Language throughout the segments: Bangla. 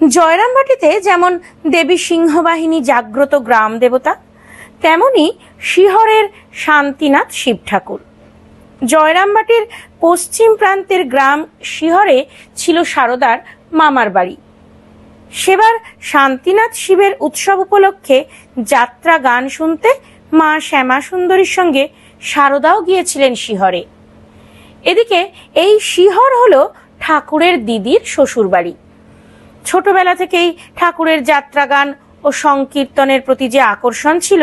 জয়রামবাটিতে যেমন দেবী সিংহবাহিনী জাগ্রত গ্রাম দেবতা, তেমনি শিহরের শান্তিনাথ শিব ঠাকুর। জয়রামবাটির পশ্চিম প্রান্তের গ্রাম শিহরে ছিল সারদার মামার বাড়ি। সেবার শান্তিনাথ শিবের উৎসব উপলক্ষে যাত্রা গান শুনতে মা শ্যামা সুন্দরীর সঙ্গে সারদাও গিয়েছিলেন শিহরে। এদিকে এই শিহর হলো ঠাকুরের দিদির শ্বশুর বাড়ি। ছোটবেলা থেকেই ঠাকুরের যাত্রা গান ও সংকীর্তনের প্রতি যে আকর্ষণ ছিল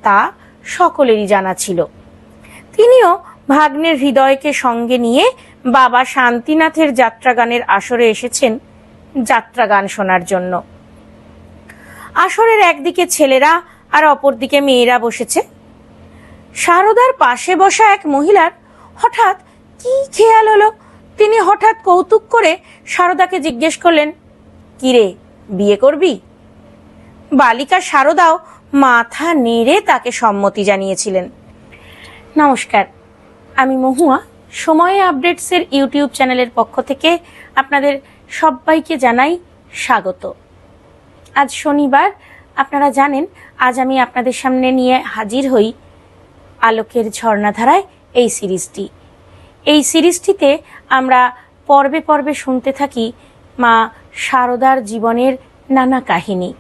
তা সকলেরই জানা ছিল। তিনিও ভাগ্নের হৃদয়কে সঙ্গে নিয়ে বাবা শান্তিনাথের যাত্রা গানের আসরে এসেছেন যাত্রা গান শোনার জন্য। আসরের একদিকে ছেলেরা আর অপরদিকে মেয়েরা বসেছে। সারদার পাশে বসা এক মহিলার হঠাৎ কি খেয়াল হলো, তিনি হঠাৎ কৌতুক করে সারদাকে জিজ্ঞেস করলেন, কিরে, বিয়ে করবি? বালিকা সারদাও মাথা নেড়ে তাকে সম্মতি জানিয়েছিলেন। নমস্কার, আমি মহুয়া। সময় আপডেটসের ইউটিউব চ্যানেলের পক্ষ থেকে আপনাদের সবাইকে জানাই স্বাগত। আজ শনিবার, আপনারা জানেন আজ আমি আপনাদের সামনে নিয়ে হাজির হই আলোকের ঝর্ণাধারায় এই সিরিজটি। এই সিরিজটিতে আমরা পর্বে পর্বে শুনতে থাকি মা সারদার জীবনের নানা কাহিনী।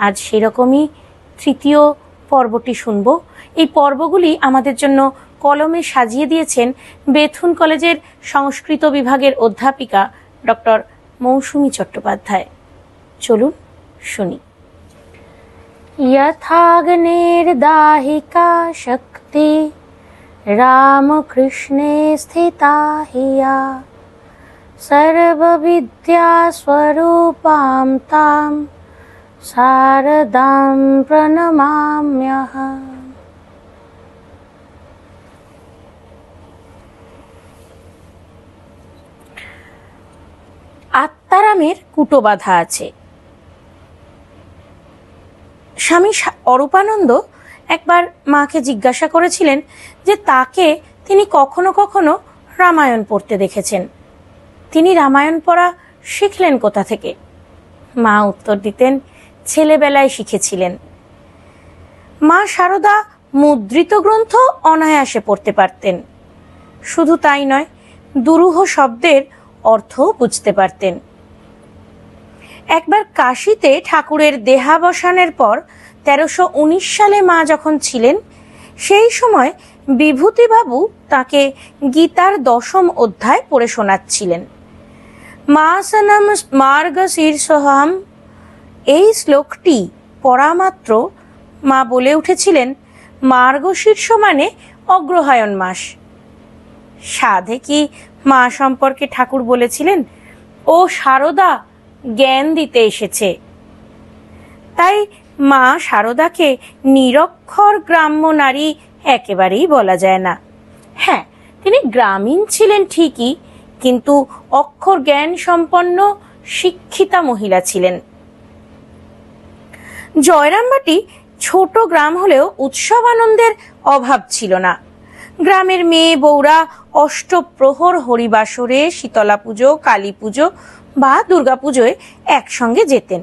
আজ সেরকমই তৃতীয় পর্বটি শুনব। এই পর্বগুলি আমাদের জন্য কলমে সাজিয়ে দিয়েছেন বেথুন কলেজের সংস্কৃত বিভাগের অধ্যাপিকা ডক্টর মৌসুমী চট্টোপাধ্যায়। চলুন শুনি। यथाग्नेर दाहिका शक्ति रामकृष्णे स्थिता हिया सर्वविद्या स्वरूपां तां शारदां प्रणमाम्यहम्। আত্মারামের কুটো বাঁধা আছে। স্বামী অরূপানন্দ একবার মাকে জিজ্ঞাসা করেছিলেন যে তাকে তিনি কখনো কখনো রামায়ণ পড়তে দেখেছেন। তিনি রামায়ণ পড়া শিখলেন কোথা থেকে? মা উত্তর দিতেন, ছেলেবেলায় শিখেছিলেন। মা সারদা মুদ্রিত গ্রন্থ অনায়াসে পড়তে পারতেন। শুধু তাই নয়, দুরূহ শব্দের অর্থও বুঝতে পারতেন। একবার কাশীতে ঠাকুরের দেহাবসানের পর 1319 সালে মা যখন ছিলেন, সেই সময় বিভূতিবাবু তাকে গীতার 10ম অধ্যায় পড়ে শোনাচ্ছিলেন। মাসনম মার্গশীর্ষহম, এই শ্লোকটি পড়া মাত্র মা বলে উঠেছিলেন, মার্গশীর্ষ মানে অগ্রহায়ণ মাস। সাধে কি মা সম্পর্কে ঠাকুর বলেছিলেন, ও সারদা জ্ঞান দিতে এসেছে। তাই মা সারদাকে নিরক্ষর গ্রাম্য নারী একেবারেই বলা যায় না। হ্যাঁ, তিনি গ্রামীণ ছিলেন ঠিকই, কিন্তু অক্ষর জ্ঞান সম্পন্ন শিক্ষিতা মহিলা ছিলেন। জয়রামবাটি ছোট গ্রাম হলেও উৎসব আনন্দের অভাব ছিল না। গ্রামের মেয়ে বউরা অষ্টপ্রহর হরিবাসরে, শীতলা পুজো, কালী পুজো বা দুর্গা পুজোয় একসঙ্গে যেতেন।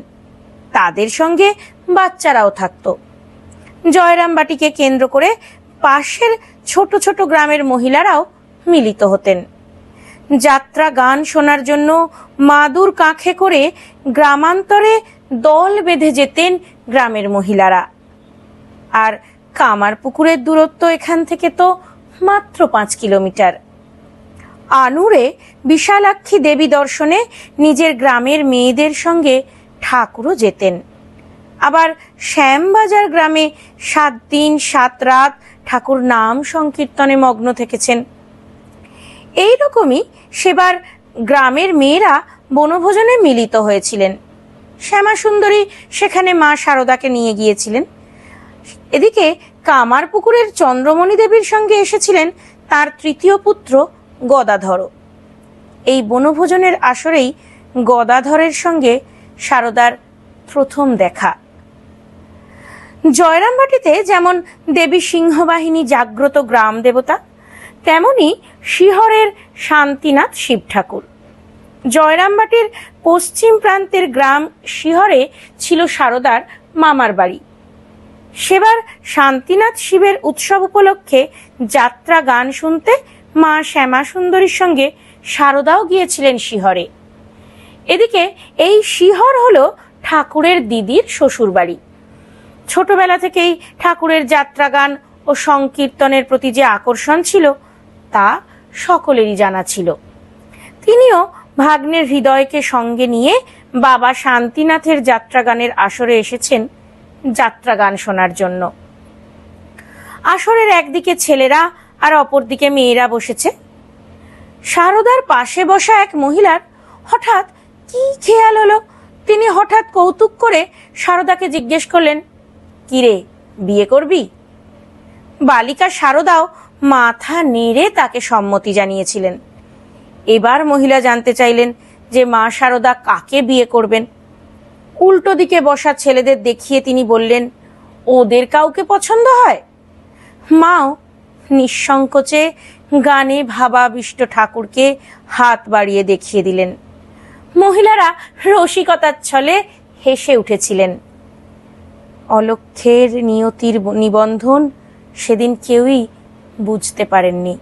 তাদের সঙ্গে বাচ্চারাও থাকত। জয়রামবাটিকে কেন্দ্র করে পাশের ছোট ছোট গ্রামের মহিলারাও মিলিত হতেন। যাত্রা গান শোনার জন্য মাদুর কাঁখে করে গ্রামান্তরে দল বেঁধে যেতেন গ্রামের মহিলারা। আর কামারপুকুরের দূরত্ব এখান থেকে তো মাত্র 5 কিলোমিটার। আনুরে বিশালাক্ষী দেবী দর্শনে নিজের গ্রামের মেয়েদের সঙ্গে ঠাকুরও যেতেন। আবার শ্যামবাজার গ্রামে 7 দিন 7 রাত ঠাকুর নাম সংকীর্তনে মগ্ন থেকেছেন। এই রকমই সেবার গ্রামের মেয়েরা বনভোজনে মিলিত হয়েছিলেন। শ্যামা সুন্দরী সেখানে মা সারদাকে নিয়ে গিয়েছিলেন। এদিকে কামারপুকুরের চন্দ্রমণি দেবীর সঙ্গে এসেছিলেন তার 3য় পুত্র গদাধর। এই বনভোজনের আসরেই গদাধরের সঙ্গে সারদার প্রথম দেখা। জয়রামবাটিতে যেমন দেবী সিংহবাহিনী জাগ্রত গ্রাম দেবতা, তেমনি শিহরের শান্তিনাথ শিব ঠাকুর। জয়রামবাটির পশ্চিম প্রান্তের গ্রাম শিহরে ছিল সারদার মামার বাড়ি। সেবার শান্তিনাথ শিবের উৎসব উপলক্ষে যাত্রা গান শুনতে মা শ্যামা সুন্দরীর সঙ্গে সারদাও গিয়েছিলেন শিহরে। এদিকে এই শিহর হলো ঠাকুরের দিদির শ্বশুর বাড়ি। ছোটবেলা থেকেই ঠাকুরের যাত্রা গান ও সংকীর্তনের প্রতি যে আকর্ষণ ছিল তা সকলেরই জানা ছিল। তিনিও ভাগ্নের হৃদয়কে সঙ্গে নিয়ে বাবা শান্তিনাথের যাত্রা গানের আসরে এসেছেন যাত্রা গান শোনার জন্য। আসরের একদিকে ছেলেরা আর অপরদিকে মেয়েরা বসেছে। সারদার পাশে বসা এক মহিলার হঠাৎ কি খেয়াল হলো, তিনি হঠাৎ কৌতুক করে সারদাকে জিজ্ঞেস করলেন, কিরে, বিয়ে করবি? বালিকা সারদাও মাথা নেড়ে তাকে সম্মতি জানিয়েছিলেন। এবার মহিলা জানতে চাইলেন যে মা সারদা কাকে বিয়ে করবেন। উল্টো দিকে বসা ছেলেদের দেখিয়ে তিনি বললেন, ওদের কাউকে পছন্দ হয়? মাও নিঃসংকোচে গানে ভাবাবিষ্ট ঠাকুরকে হাত বাড়িয়ে দেখিয়ে দিলেন। মহিলারা রসিকতার ছলে হেসে উঠেছিলেন। অলক্ষ্যের নিয়তির নিবন্ধন সেদিন কেউই বুঝতে পারেননি।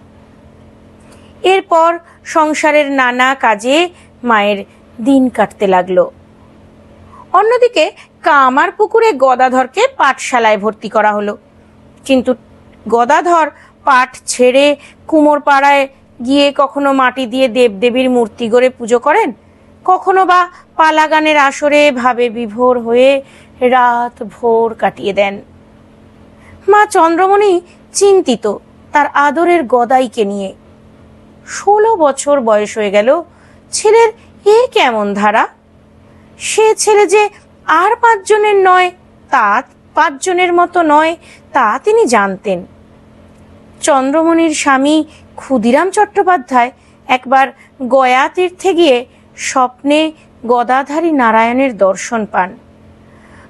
এরপর সংসারের নানা কাজে মায়ের দিন কাটতে লাগলো। অন্যদিকে কামার পুকুরে গদাধরকে পাঠশালায় ভর্তি করা হলো। কিন্তু গদাধর পাঠ ছেড়ে কুমোর পাড়ায় গিয়ে কখনো মাটি দিয়ে দেবদেবীর মূর্তি গড়ে পুজো করেন, কখনো বা পালা গানের আসরে ভাবে বিভোর হয়ে রাত ভোর কাটিয়ে দেন। মা চন্দ্রমণি চিন্তিত তার আদরের গদাইকে নিয়ে। 16 বছর বয়স হয়ে গেল, ছেলের এ কেমন ধারা? সে ছেলে যে আর 5 জনের নয়, তা 5 জনের মতো নয়, তা তিনি জানতেন। চন্দ্রমণির স্বামী ক্ষুদিরাম চট্টোপাধ্যায় একবার গয়া তীর্থে গিয়ে স্বপ্নে গদাধারী নারায়ণের দর্শন পান।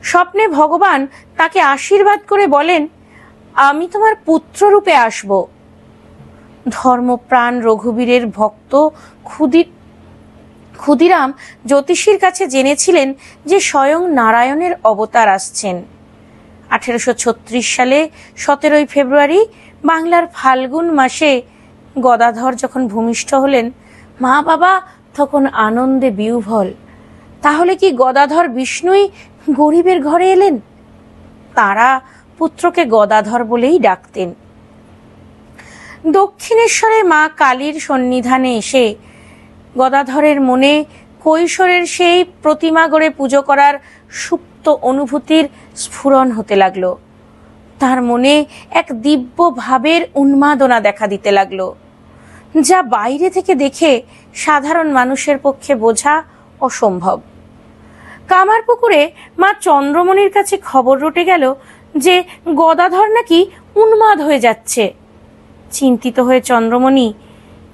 স্বপ্নে ভগবান তাকে আশীর্বাদ করে বলেন, আমি তোমার পুত্র রূপে আসব। ধর্মপ্রাণ রঘুবীরের ভক্ত ক্ষুদিরাম জ্যোতিষীর কাছে জেনেছিলেন যে স্বয়ং নারায়ণের অবতার আসছেন। 1836 সালে 17 ফেব্রুয়ারি বাংলার ফাল্গুন মাসে গদাধর যখন ভূমিষ্ঠ হলেন, মা বাবা তখন আনন্দে বিহ্বল। তাহলে কি গদাধর বিষ্ণুই গরিবের ঘরে এলেন? তারা পুত্রকে গদাধর বলেই ডাকতেন। দক্ষিণেশ্বরে মা কালীর সন্নিধানে এসে গদাধরের মনে কৈশোরের সেই প্রতিমা গড়ে পুজো করার সুপ্ত অনুভূতির স্ফুরণ হতে লাগলো। তার মনে এক দিব্য ভাবের উন্মাদনা দেখা দিতে লাগলো, যা বাইরে থেকে দেখে সাধারণ মানুষের পক্ষে বোঝা অসম্ভব। কামারপুকুরে মা চন্দ্রমণির কাছে খবর রটে গেল যে গদাধর নাকি উন্মাদ হয়ে যাচ্ছে। চিন্তিত হয়ে চন্দ্রমণি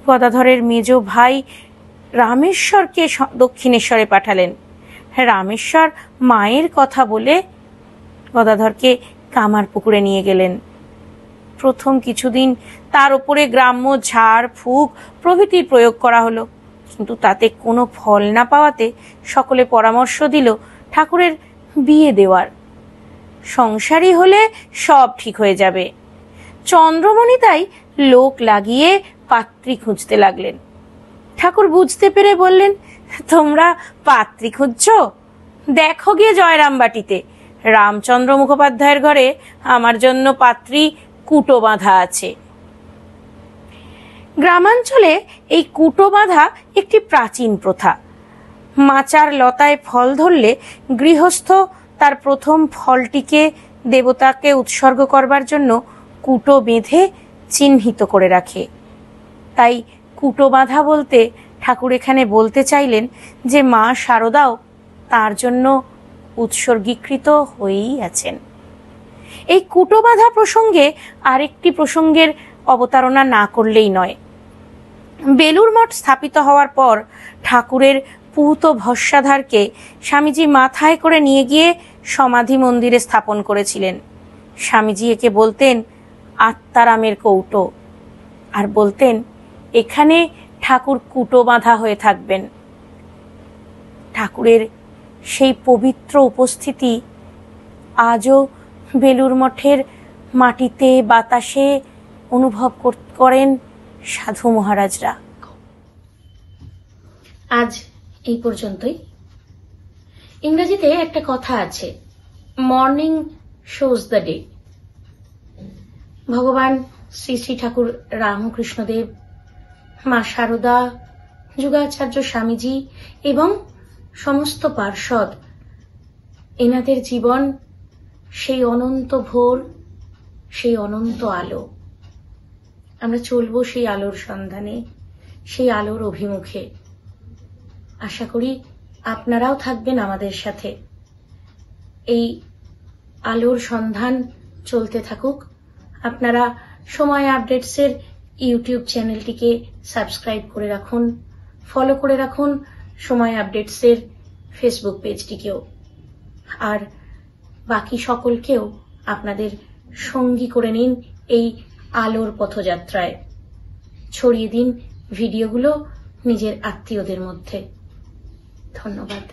গদাধরের মেজ ভাই রামেশ্বরকে দক্ষিণেশ্বরে পাঠালেন। রামেশ্বর মায়ের কথা বলে গদাধরকে কামারপুকুরে নিয়ে গেলেন। প্রথম কিছুদিন তার উপরে গ্রাম্য ঝাড় ফুঁক প্রভৃতির প্রয়োগ করা হলো, কিন্তু তাতে কোনো ফল না পাওয়াতে সকলে পরামর্শ দিল ঠাকুরের বিয়ে দেওয়ার। সংসারী হলে সব ঠিক হয়ে যাবে। চন্দ্রমণি তাই লোক লাগিয়ে পাত্রী খুঁজতে লাগলেন। ঠাকুর বুঝতে পেরে বললেন, তোমরা পাত্রী খুঁজছ? দেখো গিয়ে জয়রামবাটিতে রামচন্দ্র মুখোপাধ্যায়ের ঘরে আমার জন্য পাত্রী কুটো বাঁধা আছে। গ্রামাঞ্চলে এই কুটো বাঁধা একটি প্রাচীন প্রথা। মাচার লতায় ফল ধরলে গৃহস্থ তার প্রথম ফলটিকে দেবতাকে উৎসর্গ করবার জন্য কুটো বেঁধে চিহ্নিত করে রাখে। তাই কুটো বাঁধা বলতে ঠাকুর এখানে বলতে চাইলেন যে মা শারদাও তার জন্য উৎসর্গীকৃত হয়েই আছেন। এই কুটো বাঁধা প্রসঙ্গে আরেকটি প্রসঙ্গের অবতারণা না করলেই নয়। বেলুর মঠ স্থাপিত হওয়ার পর ঠাকুরের পূত ভস্মাধারকে স্বামীজি মাথায় করে নিয়ে গিয়ে সমাধি মন্দিরে স্থাপন করেছিলেন। স্বামীজি একে বলতেন আত্মারামের কৌটো, আর বলতেন এখানে ঠাকুর কুটো বাঁধা হয়ে থাকবেন। ঠাকুরের সেই পবিত্র উপস্থিতি আজও বেলুড় মঠের মাটিতে বাতাসে অনুভব করেন সাধু মহারাজরা। আজ এই পর্যন্তই। ইংরেজিতে একটা কথা আছে, মর্নিং শোজ দ্য ডে। ভগবান শ্রী শ্রী ঠাকুর রামকৃষ্ণদেব, মা শারদা, যুগাচার্য স্বামীজি এবং সমস্ত পার্ষদ, এনাদের জীবন সেই অনন্ত ভোর, সেই অনন্ত আলো। আমরা চলবো সেই আলোর সন্ধানে, সেই আলোর অভিমুখে। আশা করি আপনারাও থাকবেন আমাদের সাথে। এই আলোর সন্ধান চলতে থাকুক। আপনারা সময় আপডেটসের ইউটিউব চ্যানেলটিকে সাবস্ক্রাইব করে রাখুন, ফলো করে রাখুন সময় আপডেটসের ফেসবুক পেজটিকেও, আর বাকি সকলকেও আপনাদের সঙ্গী করে নিন এই আলোর পথযাত্রায়। ছড়িয়ে দিন ভিডিওগুলো নিজের আত্মীয়দের মধ্যে। ধন্যবাদ।